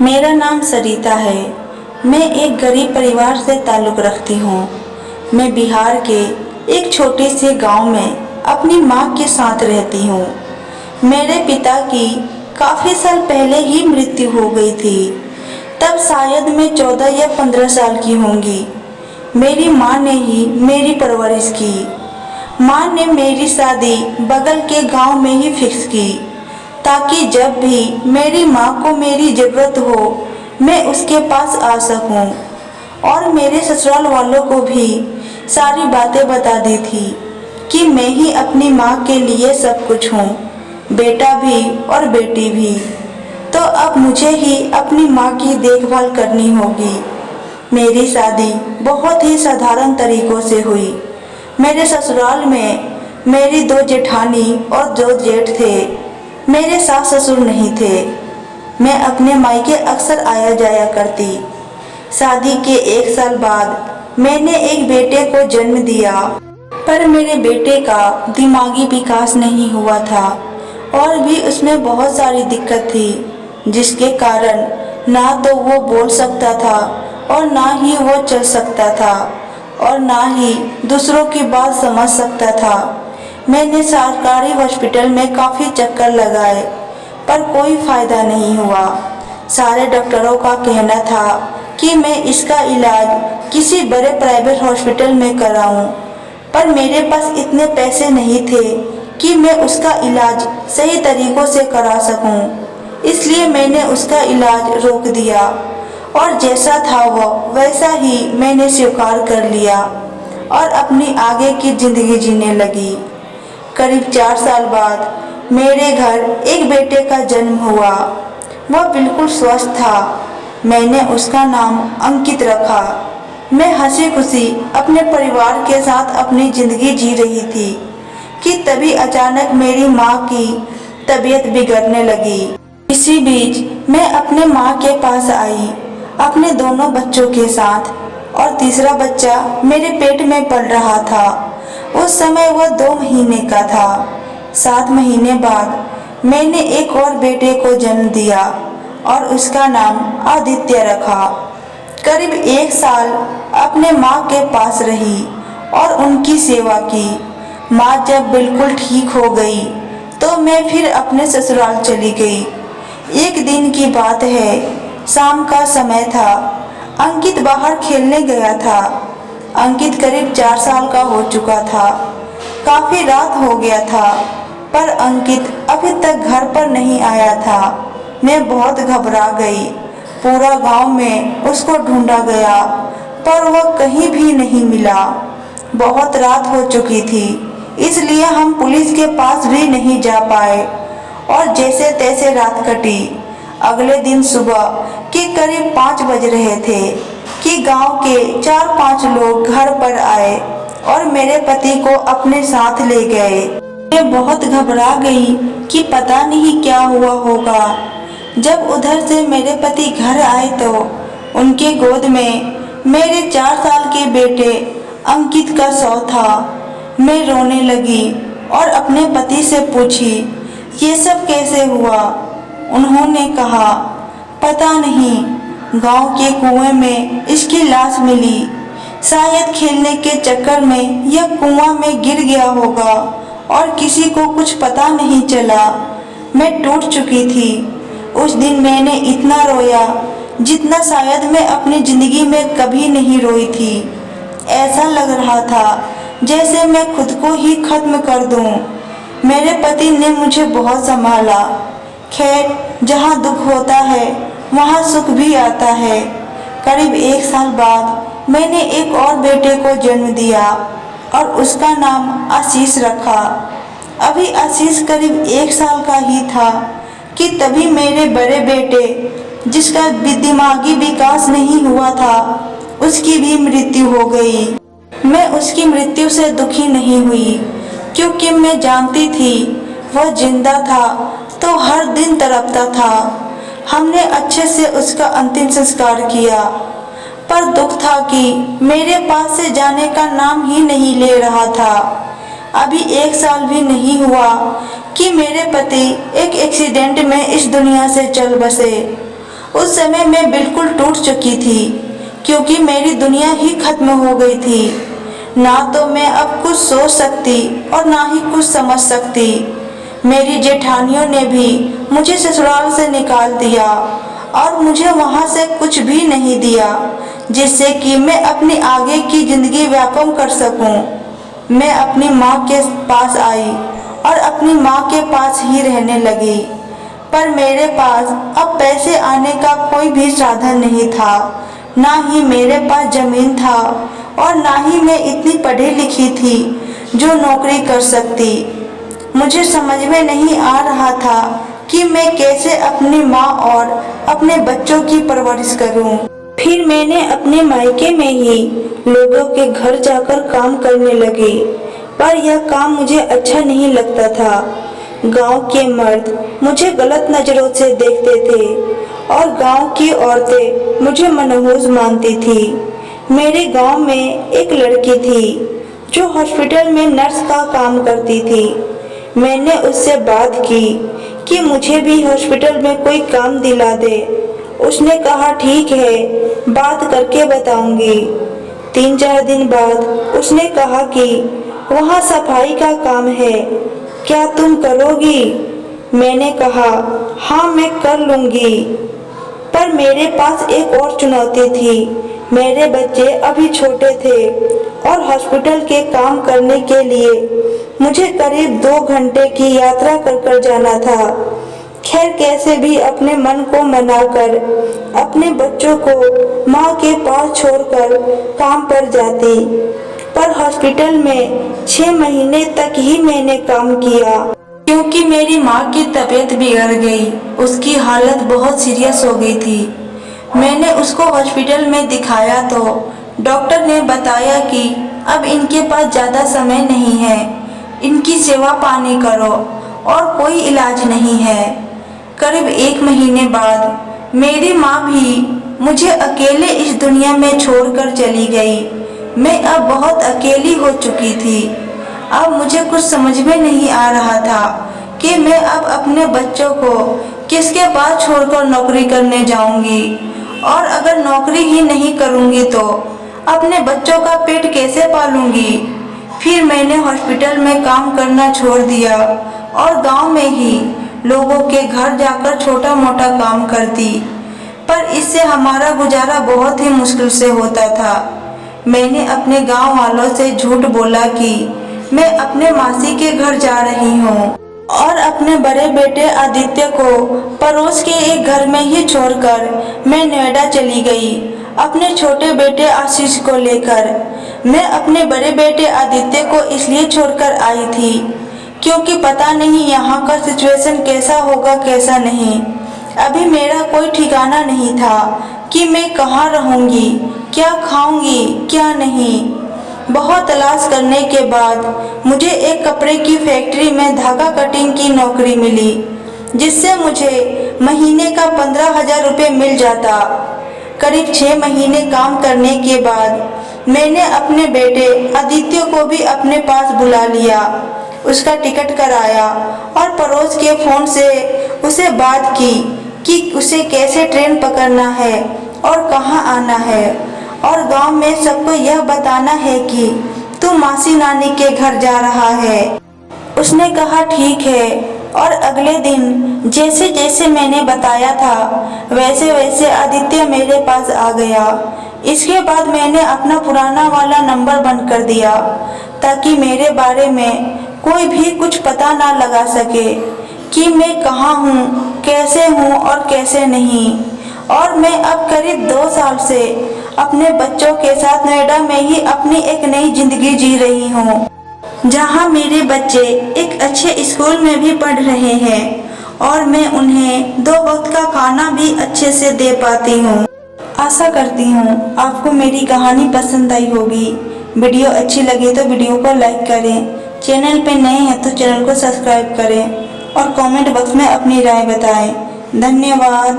मेरा नाम सरिता है। मैं एक गरीब परिवार से ताल्लुक़ रखती हूँ। मैं बिहार के एक छोटे से गांव में अपनी माँ के साथ रहती हूँ। मेरे पिता की काफ़ी साल पहले ही मृत्यु हो गई थी। तब शायद मैं 14 या 15 साल की होंगी। मेरी माँ ने ही मेरी परवरिश की। माँ ने मेरी शादी बगल के गांव में ही फिक्स की, ताकि जब भी मेरी माँ को मेरी ज़रूरत हो मैं उसके पास आ सकूं। और मेरे ससुराल वालों को भी सारी बातें बता दी थी कि मैं ही अपनी माँ के लिए सब कुछ हूँ, बेटा भी और बेटी भी। तो अब मुझे ही अपनी माँ की देखभाल करनी होगी। मेरी शादी बहुत ही साधारण तरीकों से हुई। मेरे ससुराल में मेरी 2 जेठानी और 2 जेठ थे। मेरे सास ससुर नहीं थे। मैं अपने मायके अक्सर आया जाया करती। शादी के 1 साल बाद मैंने एक बेटे को जन्म दिया, पर मेरे बेटे का दिमागी विकास नहीं हुआ था और भी उसमें बहुत सारी दिक्कत थी, जिसके कारण ना तो वो बोल सकता था और ना ही वो चल सकता था और ना ही दूसरों की बात समझ सकता था। मैंने सरकारी हॉस्पिटल में काफ़ी चक्कर लगाए, पर कोई फ़ायदा नहीं हुआ। सारे डॉक्टरों का कहना था कि मैं इसका इलाज किसी बड़े प्राइवेट हॉस्पिटल में कराऊं, पर मेरे पास इतने पैसे नहीं थे कि मैं उसका इलाज सही तरीक़ों से करा सकूं। इसलिए मैंने उसका इलाज रोक दिया और जैसा था वो वैसा ही मैंने स्वीकार कर लिया और अपनी आगे की ज़िंदगी जीने लगी। करीब 4 साल बाद मेरे घर एक बेटे का जन्म हुआ। वह बिल्कुल स्वस्थ था। मैंने उसका नाम अंकित रखा। मैं हंसी खुशी अपने परिवार के साथ अपनी ज़िंदगी जी रही थी कि तभी अचानक मेरी माँ की तबीयत बिगड़ने लगी। इसी बीच मैं अपने माँ के पास आई, अपने दोनों बच्चों के साथ, और तीसरा बच्चा मेरे पेट में पल रहा था। उस समय वह 2 महीने का था। 7 महीने बाद मैंने एक और बेटे को जन्म दिया और उसका नाम आदित्य रखा। करीब 1 साल अपने माँ के पास रही और उनकी सेवा की। माँ जब बिल्कुल ठीक हो गई तो मैं फिर अपने ससुराल चली गई। एक दिन की बात है, शाम का समय था। अंकित बाहर खेलने गया था। अंकित करीब 4 साल का हो चुका था। काफ़ी रात हो गया था, पर अंकित अभी तक घर पर नहीं आया था। मैं बहुत घबरा गई। पूरा गांव में उसको ढूंढा गया, पर वह कहीं भी नहीं मिला। बहुत रात हो चुकी थी, इसलिए हम पुलिस के पास भी नहीं जा पाए और जैसे तैसे रात कटी। अगले दिन सुबह के करीब 5 बज रहे थे कि गांव के 4-5 लोग घर पर आए और मेरे पति को अपने साथ ले गए। मैं बहुत घबरा गई कि पता नहीं क्या हुआ होगा। जब उधर से मेरे पति घर आए तो उनके गोद में मेरे 4 साल के बेटे अंकित का शव था। मैं रोने लगी और अपने पति से पूछी, ये सब कैसे हुआ? उन्होंने कहा, पता नहीं, गांव के कुएं में इसकी लाश मिली। शायद खेलने के चक्कर में यह कुआं में गिर गया होगा और किसी को कुछ पता नहीं चला। मैं टूट चुकी थी। उस दिन मैंने इतना रोया जितना शायद मैं अपनी ज़िंदगी में कभी नहीं रोई थी। ऐसा लग रहा था जैसे मैं खुद को ही खत्म कर दूं। मेरे पति ने मुझे बहुत संभाला। खैर, जहाँ दुख होता है वहाँ सुख भी आता है। करीब 1 साल बाद मैंने एक और बेटे को जन्म दिया और उसका नाम आशीष रखा। अभी आशीष करीब 1 साल का ही था कि तभी मेरे बड़े बेटे, जिसका दिमागी विकास नहीं हुआ था, उसकी भी मृत्यु हो गई। मैं उसकी मृत्यु से दुखी नहीं हुई, क्योंकि मैं जानती थी वह जिंदा था तो हर दिन तड़पता था। हमने अच्छे से उसका अंतिम संस्कार किया, पर दुख था कि मेरे पास से जाने का नाम ही नहीं ले रहा था। अभी 1 साल भी नहीं हुआ कि मेरे पति एक एक्सीडेंट में इस दुनिया से चल बसे। उस समय मैं बिल्कुल टूट चुकी थी, क्योंकि मेरी दुनिया ही खत्म हो गई थी। ना तो मैं अब कुछ सोच सकती और ना ही कुछ समझ सकती। मेरी जेठानियों ने भी मुझे ससुराल से निकाल दिया और मुझे वहाँ से कुछ भी नहीं दिया जिससे कि मैं अपनी आगे की जिंदगी व्यापम कर सकूं। मैं अपनी माँ के पास आई और अपनी माँ के पास ही रहने लगी, पर मेरे पास अब पैसे आने का कोई भी साधन नहीं था। ना ही मेरे पास जमीन था और ना ही मैं इतनी पढ़ी लिखी थी जो नौकरी कर सकती। मुझे समझ में नहीं आ रहा था कि मैं कैसे अपनी माँ और अपने बच्चों की परवरिश करूं। फिर मैंने अपने मायके में ही लोगों के घर जाकर काम करने लगी, पर यह काम मुझे अच्छा नहीं लगता था। गांव के मर्द मुझे गलत नजरों से देखते थे और गांव की औरतें मुझे मनहूस मानती थी। मेरे गांव में एक लड़की थी जो हॉस्पिटल में नर्स का काम करती थी। मैंने उससे बात की कि मुझे भी हॉस्पिटल में कोई काम दिला दे। उसने कहा ठीक है, बात करके बताऊंगी। 3-4 दिन बाद उसने कहा कि वहाँ सफाई का काम है, क्या तुम करोगी? मैंने कहा हाँ मैं कर लूंगी, पर मेरे पास एक और चुनौती थी। मेरे बच्चे अभी छोटे थे और हॉस्पिटल के काम करने के लिए मुझे करीब 2 घंटे की यात्रा कर जाना था। खैर कैसे भी अपने मन को मनाकर अपने बच्चों को माँ के पास छोड़कर काम पर जाती, पर हॉस्पिटल में 6 महीने तक ही मैंने काम किया, क्योंकि मेरी माँ की तबीयत बिगड़ गई। उसकी हालत बहुत सीरियस हो गई थी। मैंने उसको हॉस्पिटल में दिखाया तो डॉक्टर ने बताया कि अब इनके पास ज़्यादा समय नहीं है, इनकी सेवा पानी करो और कोई इलाज नहीं है। करीब 1 महीने बाद मेरी माँ भी मुझे अकेले इस दुनिया में छोड़कर चली गई। मैं अब बहुत अकेली हो चुकी थी। अब मुझे कुछ समझ में नहीं आ रहा था कि मैं अब अपने बच्चों को किसके पास छोड़कर नौकरी करने जाऊंगी, और अगर नौकरी ही नहीं करूंगी तो अपने बच्चों का पेट कैसे पालूंगी। फिर मैंने हॉस्पिटल में काम करना छोड़ दिया और गांव में ही लोगों के घर जाकर छोटा मोटा काम करती, पर इससे हमारा गुजारा बहुत ही मुश्किल से होता था। मैंने अपने गांव वालों से झूठ बोला कि मैं अपने मासी के घर जा रही हूँ और अपने बड़े बेटे आदित्य को पड़ोस के एक घर में ही छोड़कर मैं नोएडा चली गई अपने छोटे बेटे आशीष को लेकर। मैं अपने बड़े बेटे आदित्य को इसलिए छोड़कर आई थी क्योंकि पता नहीं यहाँ का सिचुएशन कैसा होगा कैसा नहीं। अभी मेरा कोई ठिकाना नहीं था कि मैं कहाँ रहूँगी, क्या खाऊंगी क्या नहीं। बहुत तलाश करने के बाद मुझे एक कपड़े की फैक्ट्री में धागा कटिंग की नौकरी मिली, जिससे मुझे महीने का 15,000 रुपये मिल जाता। करीब 6 महीने काम करने के बाद मैंने अपने बेटे आदित्य को भी अपने पास बुला लिया, उसका टिकट कराया और पड़ोस के फ़ोन से उसे बात की कि उसे कैसे ट्रेन पकड़ना है और कहाँ आना है, और गांव में सबको यह बताना है कि तू मासी नानी के घर जा रहा है। उसने कहा ठीक है, और अगले दिन जैसे जैसे मैंने बताया था वैसे वैसे आदित्य मेरे पास आ गया। इसके बाद मैंने अपना पुराना वाला नंबर बंद कर दिया ताकि मेरे बारे में कोई भी कुछ पता ना लगा सके कि मैं कहाँ हूँ, कैसे हूँ और कैसे नहीं। और मैं अब करीब 2 साल से अपने बच्चों के साथ नोएडा में ही अपनी एक नई जिंदगी जी रही हूँ, जहाँ मेरे बच्चे एक अच्छे स्कूल में भी पढ़ रहे हैं और मैं उन्हें 2 वक्त का खाना भी अच्छे से दे पाती हूँ। आशा करती हूँ आपको मेरी कहानी पसंद आई होगी। वीडियो अच्छी लगे तो वीडियो को लाइक करें, चैनल पे नए हैं तो चैनल को सब्सक्राइब करें और कमेंट बॉक्स में अपनी राय बताएं। धन्यवाद।